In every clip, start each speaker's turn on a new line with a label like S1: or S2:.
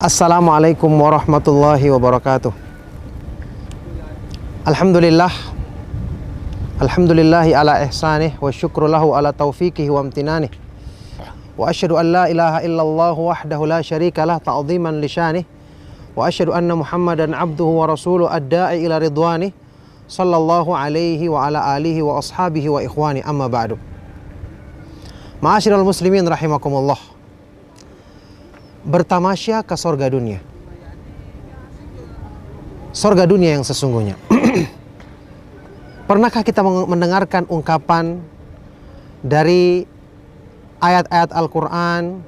S1: Assalamualaikum warahmatullahi wabarakatuh. Alhamdulillah Alhamdulillahi ala ihsanih wa syukru lahu ala taufiqihi wa amtinanih. Wa asyhadu an la ilaha illallah wahdahu la syarika lah ta'ziman li syanih. Wa asyhadu anna Muhammadan abduhu wa rasuluhu ad-da'i ila ridwanih. Sallallahu alaihi wa ala alihi wa ashabihi wa ikhwani, amma ba'du. Ma'asyiral muslimin rahimakumullah. Bertamasya ke sorga dunia. Sorga dunia yang sesungguhnya. Pernahkah kita mendengarkan ungkapan dari ayat-ayat Al-Quran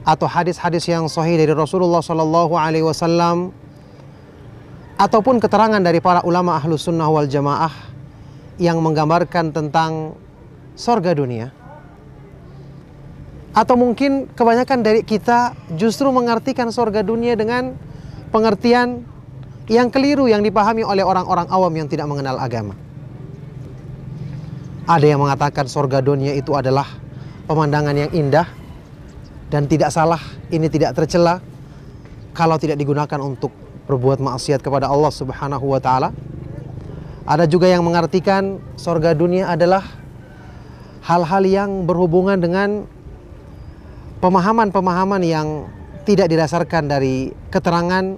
S1: atau hadis-hadis yang sahih dari Rasulullah Sallallahu Alaihi Wasallam ataupun keterangan dari para ulama Ahlus Sunnah wal Jamaah yang menggambarkan tentang sorga dunia? Atau mungkin kebanyakan dari kita justru mengartikan sorga dunia dengan pengertian yang keliru yang dipahami oleh orang-orang awam yang tidak mengenal agama. Ada yang mengatakan sorga dunia itu adalah pemandangan yang indah dan tidak salah, ini tidak tercela kalau tidak digunakan untuk berbuat maksiat kepada Allah Subhanahu wa taala. Ada juga yang mengartikan sorga dunia adalah hal-hal yang berhubungan dengan pemahaman-pemahaman yang tidak didasarkan dari keterangan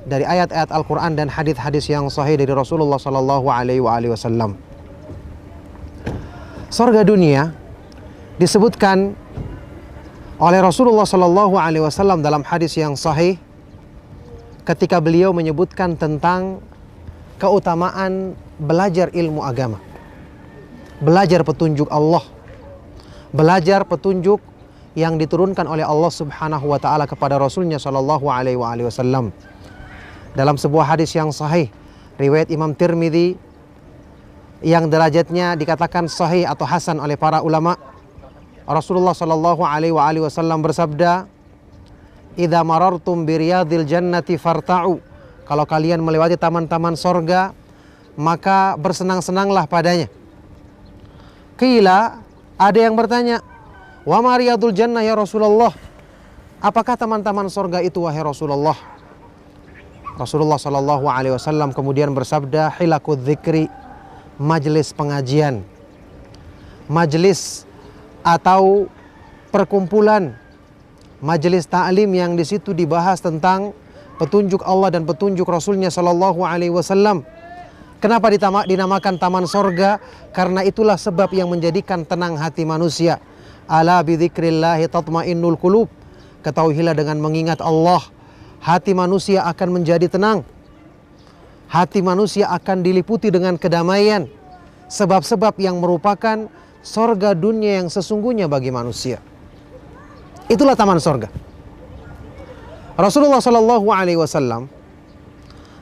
S1: dari ayat-ayat Al-Quran dan hadis-hadis yang sahih dari Rasulullah Sallallahu Alaihi Wasallam. Sorga dunia disebutkan oleh Rasulullah Sallallahu Alaihi Wasallam dalam hadis yang sahih ketika beliau menyebutkan tentang keutamaan belajar ilmu agama, belajar petunjuk Allah, belajar petunjuk yang diturunkan oleh Allah Subhanahu wa taala kepada Rasulnya Shallallahu alaihi wasallam. Dalam sebuah hadis yang sahih riwayat Imam Tirmidzi yang derajatnya dikatakan sahih atau hasan oleh para ulama, Rasulullah Shallallahu alaihi wasallam bersabda, "Idza marartum bi riyadil jannati farta'u." Kalau kalian melewati taman-taman sorga, maka bersenang-senanglah padanya. Qila, ada yang bertanya, "Wa ma riyadul jannah ya Rasulullah?" Apakah taman-taman sorga itu wahai Rasulullah? Rasulullah Sallallahu Alaihi Wasallam kemudian bersabda, "Hilakud dzikri," majelis pengajian, majelis atau perkumpulan, majelis ta'lim yang di situ dibahas tentang petunjuk Allah dan petunjuk Rasulnya Sallallahu Alaihi Wasallam. Kenapa dinamakan taman sorga? Karena itulah sebab yang menjadikan tenang hati manusia. Ala bidzikrillahi tatmainnul qulub. Ketahuilah dengan mengingat Allah, hati manusia akan menjadi tenang. Hati manusia akan diliputi dengan kedamaian. Sebab-sebab yang merupakan sorga dunia yang sesungguhnya bagi manusia. Itulah taman sorga. Rasulullah Sallallahu Alaihi Wasallam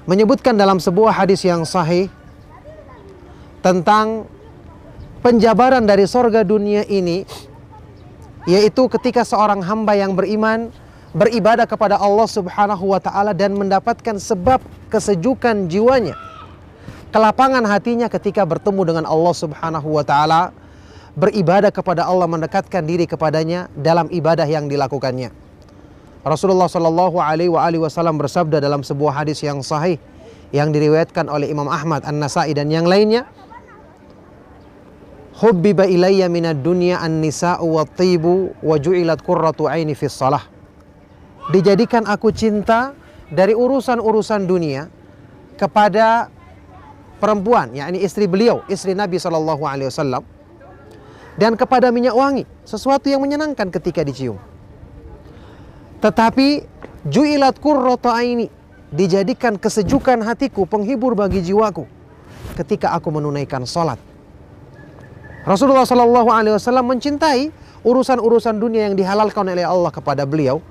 S1: menyebutkan dalam sebuah hadis yang sahih tentang penjabaran dari sorga dunia ini, yaitu ketika seorang hamba yang beriman beribadah kepada Allah Subhanahu wa taala dan mendapatkan sebab kesejukan jiwanya, kelapangan hatinya ketika bertemu dengan Allah Subhanahu wa taala, beribadah kepada Allah, mendekatkan diri kepadanya dalam ibadah yang dilakukannya. Rasulullah Shallallahu Alaihi Wasallam bersabda dalam sebuah hadis yang sahih yang diriwayatkan oleh Imam Ahmad, An-Nasai dan yang lainnya, "Hubbiba ilayya minad dunya an-nisa'u wat-tibu wa ju'ilat qurratu 'aini fis shalah." Dijadikan aku cinta dari urusan-urusan dunia kepada perempuan, yakni istri beliau, istri Nabi sallallahu alaihi wasallam, dan kepada minyak wangi, sesuatu yang menyenangkan ketika dicium. Tetapi ju'ilat qurratu 'aini, dijadikan kesejukan hatiku, penghibur bagi jiwaku ketika aku menunaikan salat. Rasulullah Sallallahu Alaihi Wasallam mencintai urusan-urusan dunia yang dihalalkan oleh Allah kepada beliau,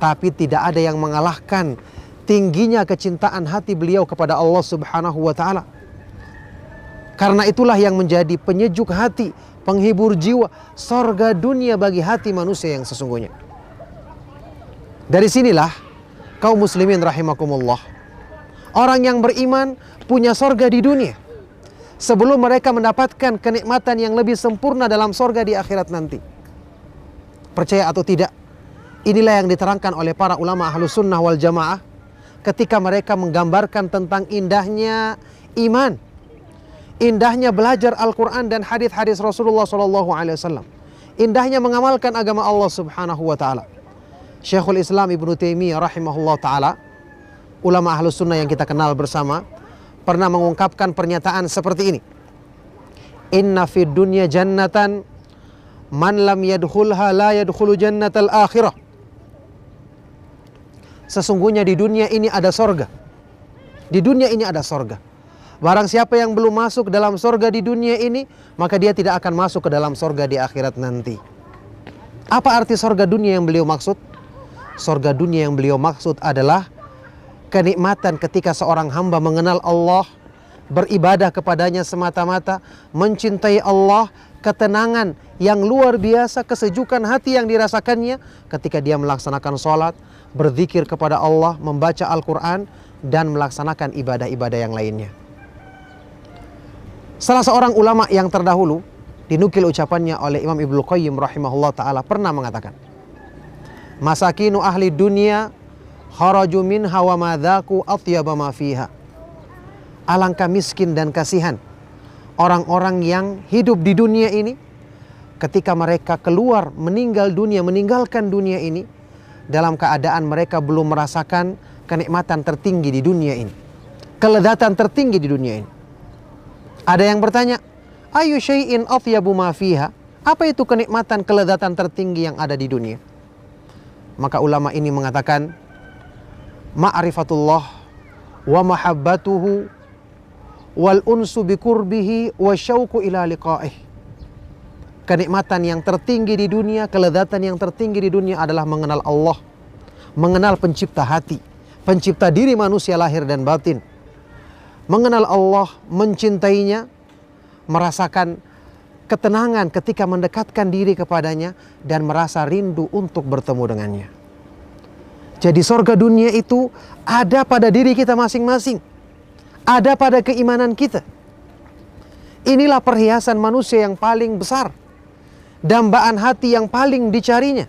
S1: tapi tidak ada yang mengalahkan tingginya kecintaan hati beliau kepada Allah Subhanahu Wa Taala. Karena itulah yang menjadi penyejuk hati, penghibur jiwa, sorga dunia bagi hati manusia yang sesungguhnya. Dari sinilah kaum muslimin rahimakumullah, orang yang beriman punya sorga di dunia sebelum mereka mendapatkan kenikmatan yang lebih sempurna dalam sorga di akhirat nanti. Percaya atau tidak, Inilah yang diterangkan oleh para ulama Ahlus Sunnah wal Jamaah ketika mereka menggambarkan tentang indahnya iman, indahnya belajar Al-Quran dan hadis-hadis Rasulullah SAW, indahnya mengamalkan agama Allah Subhanahu wa Ta'ala. Syekhul Islam Ibnu Taimiyah rahimahullah ta'ala, ulama Ahlus Sunnah yang kita kenal bersama, pernah mengungkapkan pernyataan seperti ini: inna fid dunya jannatan man lam yadkhulha la yadkhulu jannatal akhirah. Sesungguhnya di dunia ini ada sorga. Di dunia ini ada sorga. Barang siapa yang belum masuk dalam sorga di dunia ini, maka dia tidak akan masuk ke dalam sorga di akhirat nanti. Apa arti sorga dunia yang beliau maksud? Sorga dunia yang beliau maksud adalah kenikmatan ketika seorang hamba mengenal Allah, beribadah kepadanya semata-mata, mencintai Allah, ketenangan yang luar biasa, kesejukan hati yang dirasakannya ketika dia melaksanakan sholat, berzikir kepada Allah, membaca Al-Quran, dan melaksanakan ibadah-ibadah yang lainnya. Salah seorang ulama yang terdahulu, dinukil ucapannya oleh Imam Ibnu Qayyim rahimahullah ta'ala, pernah mengatakan, masakinu ahli dunia kharaju minha wa madzaku atyaba ma fiha. Alangkah miskin dan kasihan orang-orang yang hidup di dunia ini ketika mereka keluar meninggal dunia, meninggalkan dunia ini dalam keadaan mereka belum merasakan kenikmatan tertinggi di dunia ini, kelezatan tertinggi di dunia ini. Ada yang bertanya, ayu syai'in athyabu ma fiha? Apa itu kenikmatan, kelezatan tertinggi yang ada di dunia? Maka ulama ini mengatakan, ma'rifatullah wa mahabbatuhu wal unsu biqurbihi wa syauqu ila liqa'ih. Kenikmatan yang tertinggi di dunia, kelezatan yang tertinggi di dunia adalah mengenal Allah, mengenal pencipta hati, pencipta diri manusia lahir dan batin. Mengenal Allah, mencintainya, merasakan ketenangan ketika mendekatkan diri kepadanya, dan merasa rindu untuk bertemu dengannya. Jadi sorga dunia itu ada pada diri kita masing-masing, ada pada keimanan kita. Inilah perhiasan manusia yang paling besar, dambaan hati yang paling dicarinya.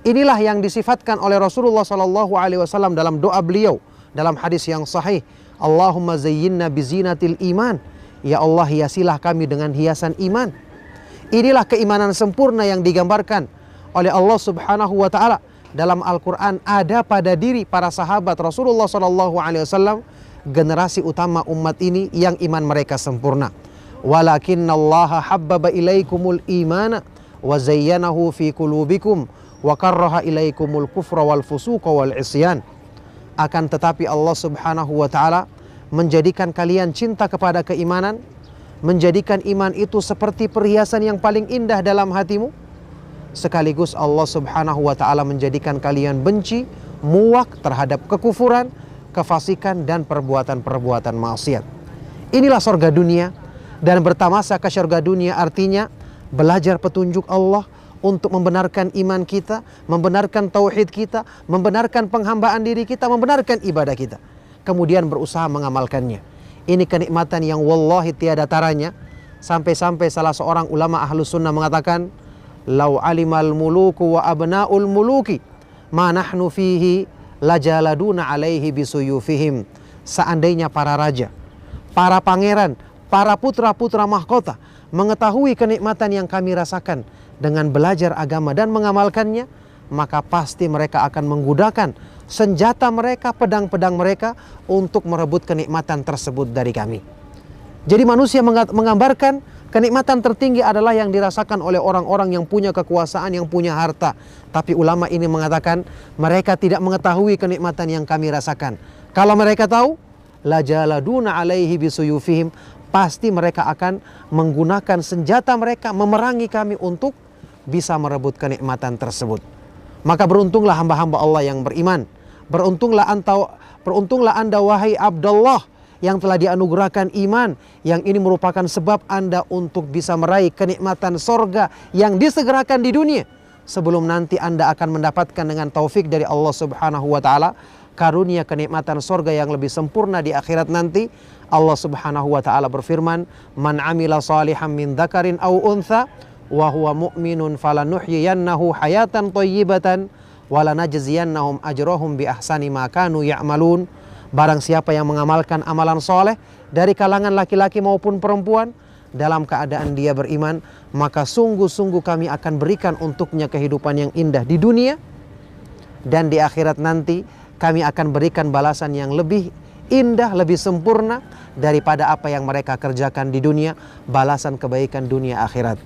S1: Inilah yang disifatkan oleh Rasulullah SAW dalam doa beliau dalam hadis yang sahih, Allahumma zayyinna bizinatil iman. Ya Allah, hiasilah kami dengan hiasan iman. Inilah keimanan sempurna yang digambarkan oleh Allah Subhanahu wa Ta'ala dalam Al-Quran, ada pada diri para sahabat Rasulullah SAW, generasi utama umat ini yang iman mereka sempurna. Walakinnallaha habbaba ilaikumul imana wa zayyanahu fi qulubikum wa karraha ilaikumul kufra wal fusuqa wal isyan. Akan tetapi Allah Subhanahu wa Ta'ala menjadikan kalian cinta kepada keimanan, menjadikan iman itu seperti perhiasan yang paling indah dalam hatimu. Sekaligus Allah Subhanahu wa Ta'ala menjadikan kalian benci, muak terhadap kekufuran, kefasikan, dan perbuatan-perbuatan maksiat. Inilah surga dunia. Dan bertamasa ke surga dunia artinya belajar petunjuk Allah untuk membenarkan iman kita, membenarkan tauhid kita, membenarkan penghambaan diri kita, membenarkan ibadah kita, kemudian berusaha mengamalkannya. Ini kenikmatan yang wallahi tiada taranya. Sampai-sampai salah seorang ulama Ahlus Sunnah mengatakan, lau alimal muluku wa abna'ul muluki ma nahnu fihi lajaladuna alaihi bisuyufihim. Seandainya para raja, para pangeran, para putra-putra mahkota mengetahui kenikmatan yang kami rasakan dengan belajar agama dan mengamalkannya, maka pasti mereka akan menggunakan senjata mereka, pedang-pedang mereka untuk merebut kenikmatan tersebut dari kami. Jadi manusia menggambarkan kenikmatan tertinggi adalah yang dirasakan oleh orang-orang yang punya kekuasaan, yang punya harta. Tapi ulama ini mengatakan mereka tidak mengetahui kenikmatan yang kami rasakan. Kalau mereka tahu, lajaladuna alaihi bisuyufihim, pasti mereka akan menggunakan senjata mereka memerangi kami untuk bisa merebut kenikmatan tersebut. Maka beruntunglah hamba-hamba Allah yang beriman. Beruntunglah anda wahai Abdullah yang telah dianugerahkan iman, yang ini merupakan sebab anda untuk bisa meraih kenikmatan sorga yang disegerakan di dunia, sebelum nanti anda akan mendapatkan dengan taufik dari Allah Subhanahu wa Ta'ala karunia kenikmatan sorga yang lebih sempurna di akhirat nanti. Allah Subhanahu wa Ta'ala berfirman, man amila salihan min dzakarin aw untha wa huwa mu'minun falanuhyiyannahu hayatan thayyibatan wala najziyannahum ajrahum bi ahsani ma kanu ya'malun. Barang siapa yang mengamalkan amalan soleh dari kalangan laki-laki maupun perempuan dalam keadaan dia beriman, maka sungguh-sungguh kami akan berikan untuknya kehidupan yang indah di dunia, dan di akhirat nanti kami akan berikan balasan yang lebih indah, lebih sempurna daripada apa yang mereka kerjakan di dunia, balasan kebaikan dunia akhirat.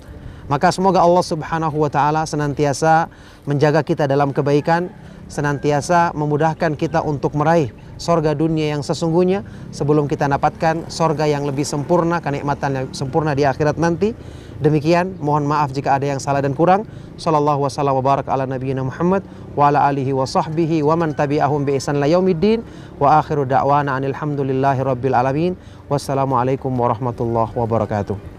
S1: Maka semoga Allah Subhanahu wa ta'ala senantiasa menjaga kita dalam kebaikan, senantiasa memudahkan kita untuk meraih sorga dunia yang sesungguhnya sebelum kita dapatkan sorga yang lebih sempurna, kenikmatan yang sempurna di akhirat nanti. Demikian, mohon maaf jika ada yang salah dan kurang. Sallallahu wasallam wa barak ala nabiyyina Muhammad wa ala alihi wa sahbihi wa man tabi'ahum bi ihsan ila yaumiddin wa akhiru da'wana anil hamdulillahi rabbil alamin. Wassalamualaikum warahmatullahi wabarakatuh.